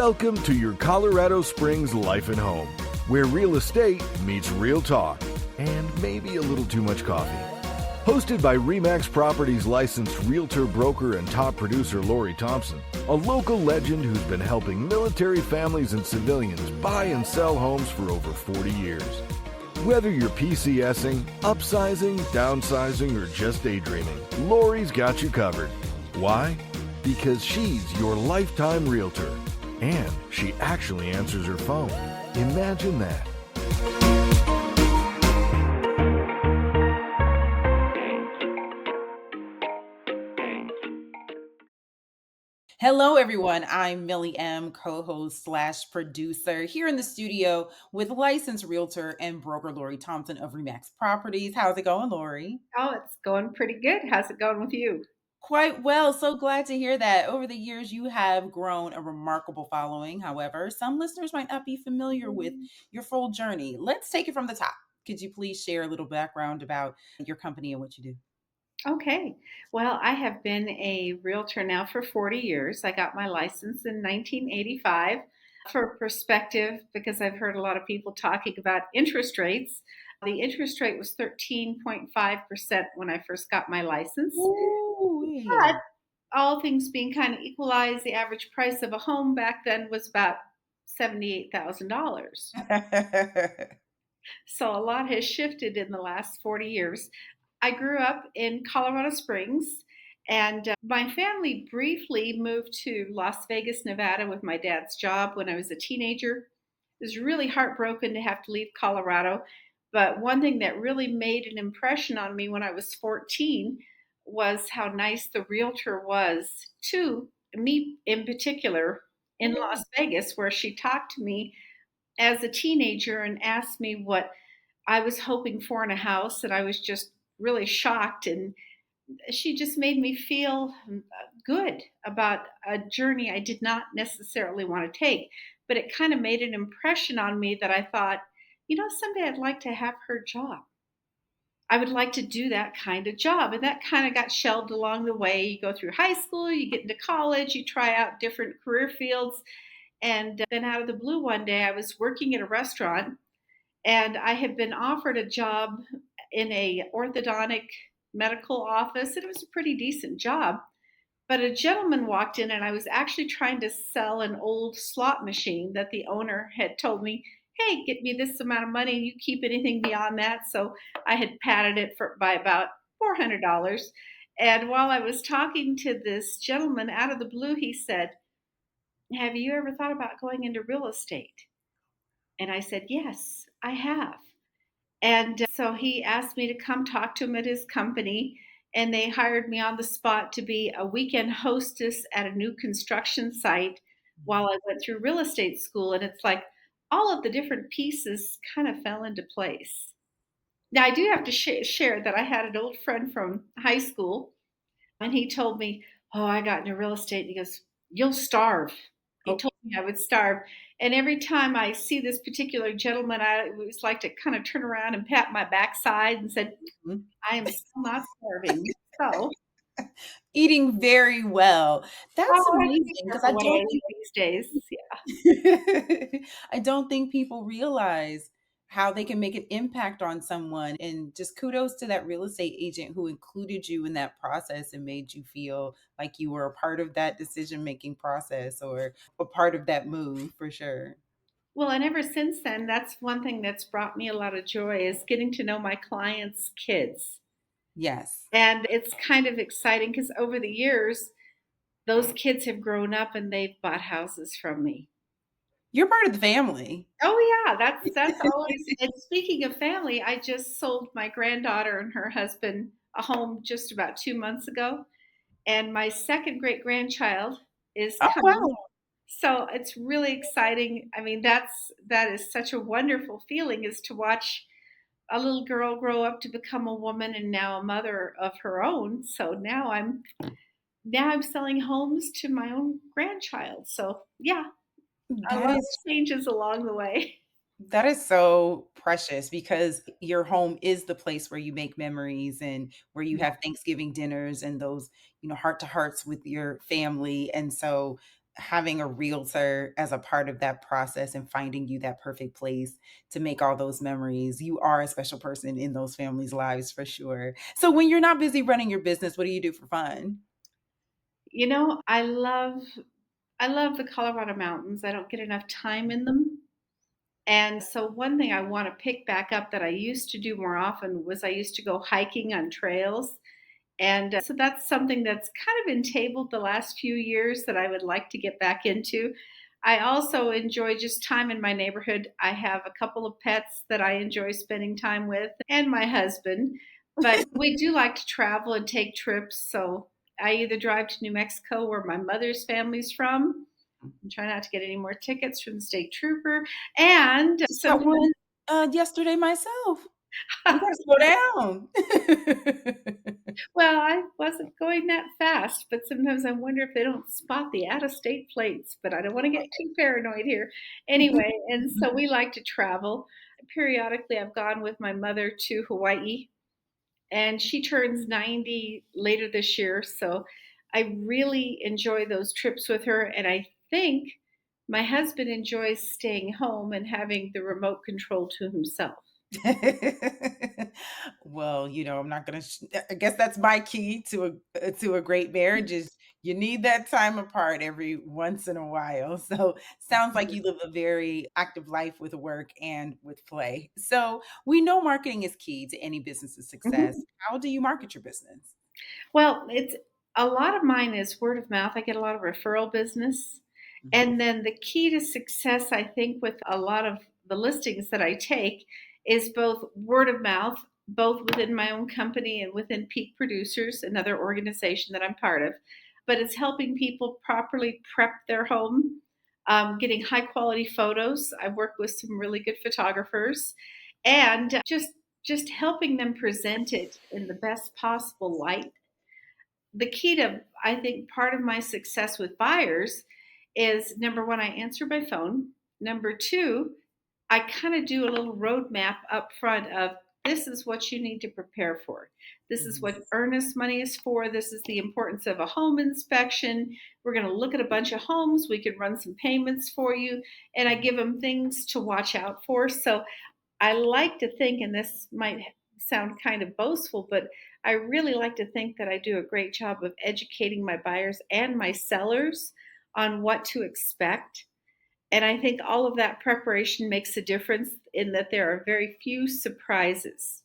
Welcome to your Colorado Springs Life and Home, where real estate meets real talk and maybe a little too much coffee. Hosted by RE/MAX Properties licensed realtor, broker, and top producer Lori Thompson, a local legend who's been helping military families and civilians buy and sell homes for over 40 years. Whether you're PCSing, upsizing, downsizing, or just daydreaming, Lori's got you covered. Why? Because she's your lifetime realtor. And she actually answers her phone. Imagine that. Hello, everyone. I'm Millie M., co-host slash producer here in the studio with licensed realtor and broker Lori Thompson of RE/MAX Properties. How's it going, Lori? Oh, it's going pretty good. How's it going with you? Quite well. So glad to hear that. Over the years, you have grown a remarkable following. However, some listeners might not be familiar with your full journey. Let's take it from the top. Could you please share a little background about your company and what you do? Okay. Well, I have been a realtor now for 40 years. I got my license in 1985. For perspective, because I've heard a lot of people talking about interest rates, the interest rate was 13.5% when I first got my license. But Ooh. all things being kind of equalized, the average price of a home back then was about $78,000. So a lot has shifted in the last 40 years. I grew up in Colorado Springs, and my family briefly moved to Las Vegas, Nevada with my dad's job when I was a teenager. It was really heartbroken to have to leave Colorado. But one thing that really made an impression on me when I was 14 was how nice the realtor was to me in particular in Yeah. Las Vegas, where she talked to me as a teenager and asked me what I was hoping for in a house, and I was just really shocked. And she just made me feel good about a journey I did not necessarily want to take. But it kind of made an impression on me that I thought, someday I'd like to have her job. I would like to do that kind of job. And that kind of got shelved along the way. You go through high school, you get into college, you try out different career fields. And then out of the blue one day, I was working at a restaurant and I had been offered a job in a orthodontic medical office, and it was a pretty decent job. But a gentleman walked in, and I was actually trying to sell an old slot machine that the owner had told me, "Hey, get me this amount of money, and you keep anything beyond that." So I had padded it by about $400. And while I was talking to this gentleman, out of the blue, he said, "Have you ever thought about going into real estate?" And I said, "Yes, I have." And so he asked me to come talk to him at his company, and they hired me on the spot to be a weekend hostess at a new construction site while I went through real estate school. And it's like all of the different pieces kind of fell into place. Now, I do have to share that I had an old friend from high school, and he told me, "Oh, I got into real estate." And he goes, "You'll starve." He Oh. told me I would starve. And every time I see this particular gentleman, I always like to kind of turn around and pat my backside and said, Mhm. "I am still not starving." So, Eating very well. That's oh, I have to be amazing because I careful what I don't eat these days. Yeah. think I don't think people realize how they can make an impact on someone, and just kudos to that real estate agent who included you in that process and made you feel like you were a part of that decision-making process or a part of that move for sure. Well, and ever since then, that's one thing that's brought me a lot of joy is getting to know my clients' kids. Yes. And it's kind of exciting because over the years, those kids have grown up and they've bought houses from me. You're part of the family. Oh yeah, that's always. And speaking of family, I just sold my granddaughter and her husband a home just about 2 months ago, and my second great grandchild is Oh, coming. wow. So it's really exciting. I mean, that is such a wonderful feeling is to watch a little girl grow up to become a woman and now a mother of her own. So now I'm selling homes to my own grandchild. So yeah, a That lot is of changes along the way. That is so precious because your home is the place where you make memories and where you have Thanksgiving dinners and those, heart to hearts with your family. And so having a realtor as a part of that process and finding you that perfect place to make all those memories. You are a special person in those families' lives for sure. So when you're not busy running your business, what do you do for fun? I love the Colorado mountains. I don't get enough time in them. And so one thing I want to pick back up that I used to do more often was I used to go hiking on trails. And so that's something that's kind of been tabled the last few years that I would like to get back into. I also enjoy just time in my neighborhood. I have a couple of pets that I enjoy spending time with and my husband. But we do like to travel and take trips. So I either drive to New Mexico, where my mother's family's from, and try not to get any more tickets from the state trooper. And Just got one yesterday myself. You gotta slow down. well, I wasn't going that fast, but sometimes I wonder if they don't spot the out of state plates, but I don't want to get too paranoid here. Anyway, and so we like to travel. Periodically, I've gone with my mother to Hawaii, and she turns 90 later this year. So I really enjoy those trips with her. And I think my husband enjoys staying home and having the remote control to himself. Well, I'm not gonna. I guess that's my key to a great marriage is you need that time apart every once in a while. So sounds like you live a very active life with work and with play. So we know marketing is key to any business's success. Mhm. How do you market your business? Well, it's a lot of mine is word of mouth. I get a lot of referral business. Mhm. And then the key to success, I think, with a lot of the listings that I take is both word of mouth, both within my own company and within Peak Producers, another organization that I'm part of. But it's helping people properly prep their home, getting high quality photos. I work with some really good photographers, and just helping them present it in the best possible light. The key to, I think, part of my success with buyers is number one, I answer by phone. Number two, I kind of do a little roadmap up front of this is what you need to prepare for. This is Mhm. what earnest money is for. This is the importance of a home inspection. We're going to look at a bunch of homes. We can run some payments for you. And I give them things to watch out for. So I like to think, and this might sound kind of boastful, but I really like to think that I do a great job of educating my buyers and my sellers on what to expect. And I think all of that preparation makes a difference in that there are very few surprises.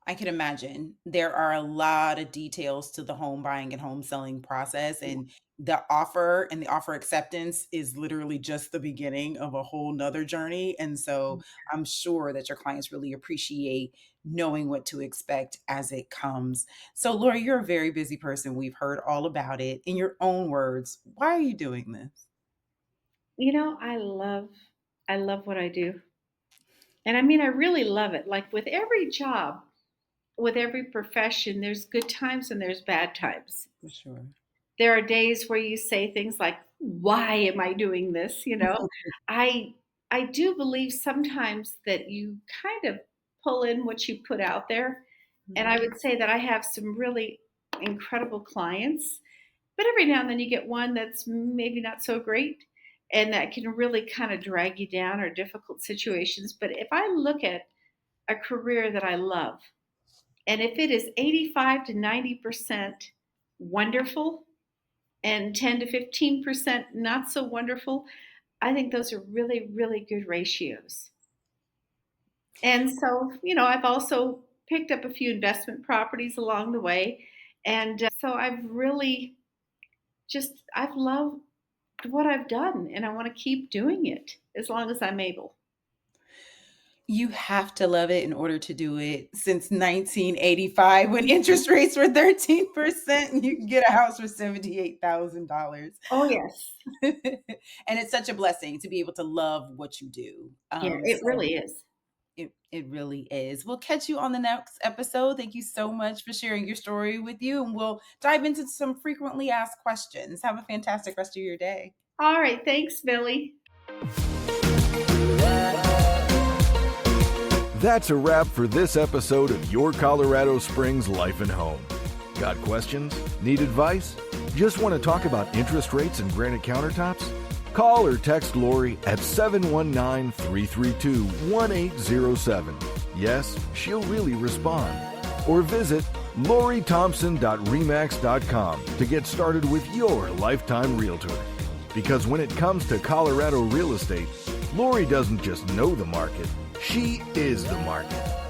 I can imagine there are a lot of details to the home buying and home selling process, and the offer acceptance is literally just the beginning of a whole nother journey. And so I'm sure that your clients really appreciate knowing what to expect as it comes. So, Laura, you're a very busy person. We've heard all about it. In your own words, why are you doing this? I love what I do. And I mean I really love it. Like with every job, with every profession, there's good times and there's bad times. For sure. There are days where you say things like, "Why am I doing this?" I I do believe sometimes that you kind of pull in what you put out there, and I would say that I have some really incredible clients, but every now and then you get one that's maybe not so great, and that can really kind of drag you down or difficult situations. But if I look at a career that I love, and if it is 85 to 90% wonderful, and 10 to 15% not so wonderful, I think those are really, really good ratios. And so, I've also picked up a few investment properties along the way. And so I've loved what I've done and I want to keep doing it as long as I'm able. You have to love it in order to do it. Since 1985, when interest rates were 13% and you can get a house for $78,000. Oh, yes. And it's such a blessing to be able to love what you do. Yeah, it So really is. it really is. We'll catch you on the next episode. Thank you so much for sharing your story with you, and we'll dive into some frequently asked questions. Have a fantastic rest of your day. All right. Thanks, Billy. That's a wrap for this episode of Your Colorado Springs Life and Home. Got questions? Need advice? Just want to talk about interest rates and granite countertops? Call or text Lori at 719-332-1807. Yes, she'll really respond. Or visit LoriThompson.remax.com to get started with your lifetime realtor. Because when it comes to Colorado real estate, Lori doesn't just know the market, she is the market.